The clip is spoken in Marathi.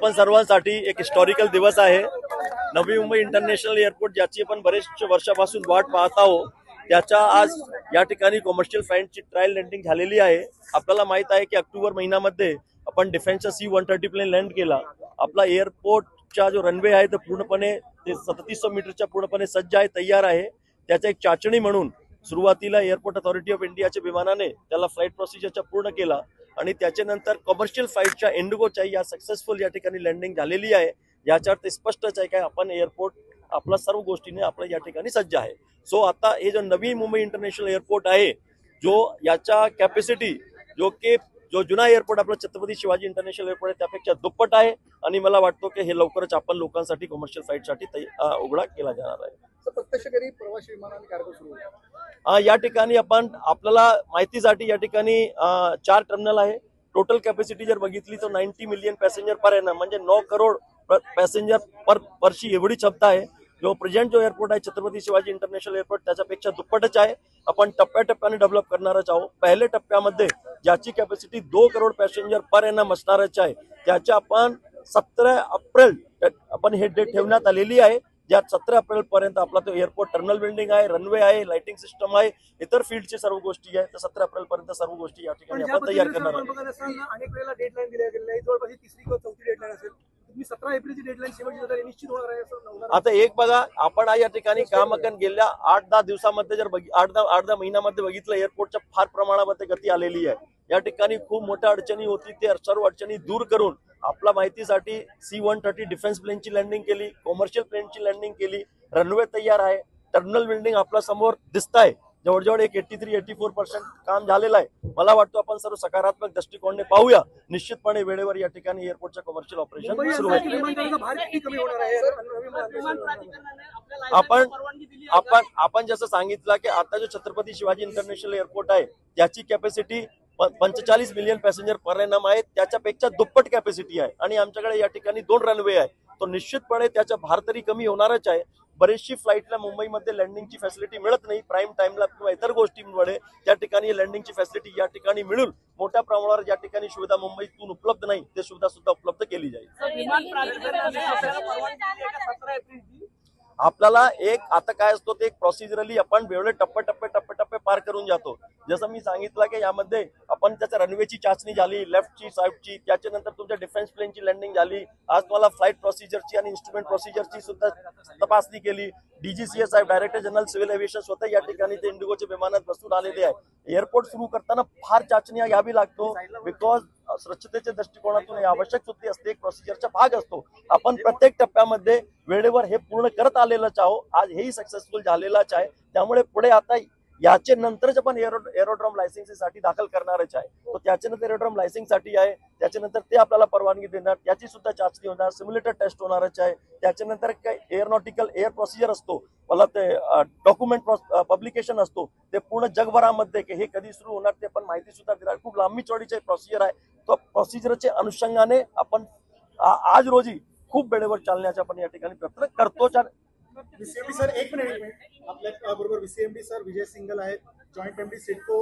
आपण सर्वांसाठी एक हिस्टॉरिकल दिवस आहे। नवी मुंबई इंटरनॅशनल एअरपोर्ट ज्याची आपण बरेच वर्षापासून वाट पाहत आहोत, त्याच्या आज या ठिकाणी कमर्शियल फ्लाईटची ट्रायल लँडिंग झालेली आहे। आपल्याला माहित आहे की ऑक्टोबर महिन्यामध्ये आपण डिफेन्सचा C-130 प्लेन लँड केला। आपला एअरपोर्टचा जो रनवे आहे तो पूर्णपणे 3700 मीटरच्या पूर्णपणे सज्ज आहे, तयार आहे। त्याचा एक चाचणी म्हणून सुरुवातीला एअरपोर्ट अथॉरिटी ऑफ इंडियाच्या विमानाने त्याला फ्लाईट प्रोसिजरचा पूर्ण केला आणि त्याच्यानंतर कमर्शियल फ्लाईटच्या इंडिगोच्या या सक्सेसफुल या ठिकाणी लँडिंग झालेली आहे। याच्यावर ते स्पष्टच आहे की आपण एअरपोर्ट आपला सर्व गोष्टीने आपल्या या ठिकाणी सज्ज आहे। सो आता हे जो नवी मुंबई इंटरनॅशनल एअरपोर्ट आहे, जो याचा कॅपॅसिटी जो जुना एअरपोर्ट आपला छत्रपती शिवाजी इंटरनॅशनल एअरपोर्ट आहे त्यापेक्षा दुप्पट आहे आणि मला वाटतो की हे लवकरच आपण लोकांसाठी कमर्शियल फ्लाईटसाठी उघडा केला जाणार आहे। प्रत्यक्षकारी प्रवासी विमानाने कार्य सुरू आहे। या ठिकाणी आपल्याला माहितीसाठी या ठिकाणी 4 टर्मिनल आहे। टोटल कॅपॅसिटी जर बघितली तर 90 मिलियन पॅसेंजर पर एनम म्हणजे 9 करोड पॅसेंजर पर वर्षी एवढी क्षमता आहे। जो प्रेझेंट जो एअरपोर्ट आहे छत्रपती शिवाजी इंटरनॅशनल एअरपोर्ट त्याच्यापेक्षा दुप्पटच आहे। आपण टप्प्याटप्प्याने डेव्हलप करणारच आहोत। पहिल्या टप्प्यामध्ये ज्याची capacity 2 crore passenger per annum असणारच आहे, त्याच्या आपण 17 एप्रिल आपण हे डेट ठेवण्यात आलेली आहे। ज्यात 17 एप्रिल पर्यंत आपला तो एअरपोर्ट टर्मिनल बिल्डिंग आहे, रनवे आहे, लाइटिंग सिस्टम आहे, इतर फील्डची सर्व गोष्टी आहे। तर 17 एप्रिल पर्यंत सर्व गोष्टी या ठिकाणी आपण तयार करणार आहोत। अनेक वेळेला डेडलाईन दिल्या गेलेली आहे, जवळपास तिसरी किंवा चौथी डेडलाईन असेल। तुम्ही 17 एप्रिलची डेडलाईन शेवटची निश्चित होणार आहे असं आता एक बघा, आपण या ठिकाणी काम गेल्या 8-10 दिवसामध्ये जर 8-10 महिन्यामध्ये बघितलं, एअरपोर्टच्या फार प्रमाणामध्ये गती आलेली आहे। या ठिकाणी खूप मोठ्या अडचणी होती, ते सर्व अडचणी दूर करून आपल्या माहितीसाठी C-130 डिफेन्स प्लेनची लँडिंग केली, कमर्शियल प्लेनची लँडिंग केली, रनवे तयार आहे, टर्मिनल बिल्डिंग आपल्या समोर दिसत आहे। जवळजवळ एक 83-84% काम झालेलं आहे। मला वाटतं आपण सर्व सकारात्मक दृष्टिकोनाने पाहूया। निश्चितपणे वेळेवर या ठिकाणी एअरपोर्टचं कमर्शियल ऑपरेशन सुरू होईल। आपण जसं सांगितलं की आता जो छत्रपती शिवाजी इंटरनॅशनल एअरपोर्ट आहे त्याची capacity 45 million passenger per annum आहे, त्याच्यापेक्षा दुप्पट कॅपॅसिटी आहे आणि आमच्याकडे या ठिकाणी 2 रनवे आहे। तो निश्चितपणे त्याचा भार तरी कमी होणारच आहे। बरेचशी फ्लाईटला मुंबईमध्ये लँडिंगची फॅसिलिटी मिळत नाही, प्राईम टाइमला किंवा इतर गोष्टींमुळे त्या ठिकाणी लँडिंगची फॅसिलिटी या ठिकाणी मिळून मोठ्या प्रमाणावर या ठिकाणी सुविधा मुंबईतून उपलब्ध नाही, ते सुविधा सुद्धा उपलब्ध केली जाईल। आपल्याला एक आता काय असतो ते एक प्रोसिजरली आपण वेगळे टप्पे पार करून जातो। जसं मी सांगितलं की यामध्ये आपण त्याच्या रनवेची चाचणी झाली, लेफ्टची साईडची, त्याच्यानंतर तुमच्या डिफेन्स प्लेनची लँडिंग झाली। आज तुम्हाला फ्लाईट प्रोसिजरची आणि इन्स्ट्रुमेंट प्रोसिजरची सुद्धा तपासणी केली। DGCA साहेब, डायरेक्टर जनरल सिव्हिल एव्हिएशन स्वतः या ठिकाणी ते इंडिगोच्या विमानात बसून आलेले आहे। एअरपोर्ट सुरू करताना फार चाचण्या घ्यावी लागतो, बिकॉज स्वच्छतेच्या दृष्टिकोनातून आवश्यक सुद्धा असते, एक प्रोसिजरचा भाग असतो। आपण प्रत्येक टप्प्यामध्ये वेळेवर हे पूर्ण करत आलेलंच आहोत। आज हेही सक्सेसफुल झालेलाच आहे। त्यामुळे पुढे आता याचे नंतरच आपण एरोड्रॉम लायसन्ससाठी दाखल करणारच आहे। तो त्याच्यानंतर एरोड्रॉम लायसन्ससाठी आहे, त्याच्यानंतर ते आपल्याला परवानगी देणार, त्याची सुद्धा चाचणी होणार, सिम्युलेटर टेस्ट होणारच आहे। त्याच्यानंतर काय एअरनॉटिकल एअर प्रोसिजर असतो, मला ते डॉक्युमेंट पब्लिकेशन असतो, ते पूर्ण जगभरामध्ये की हे कधी सुरू होणार ते पण माहिती सुद्धा देणार। खूप लांबी चौडीचे प्रोसिजर आहे। तो प्रोसिजरच्या अनुषंगाने आपण आज रोजी खूप वेळेवर चालण्याचा आपण या ठिकाणी प्रयत्न करतो। VCMD सर, एक मिनिट आपल्या बरोबर VCMD सर विजय सिंगल आहेत, जॉईंट MD सिडको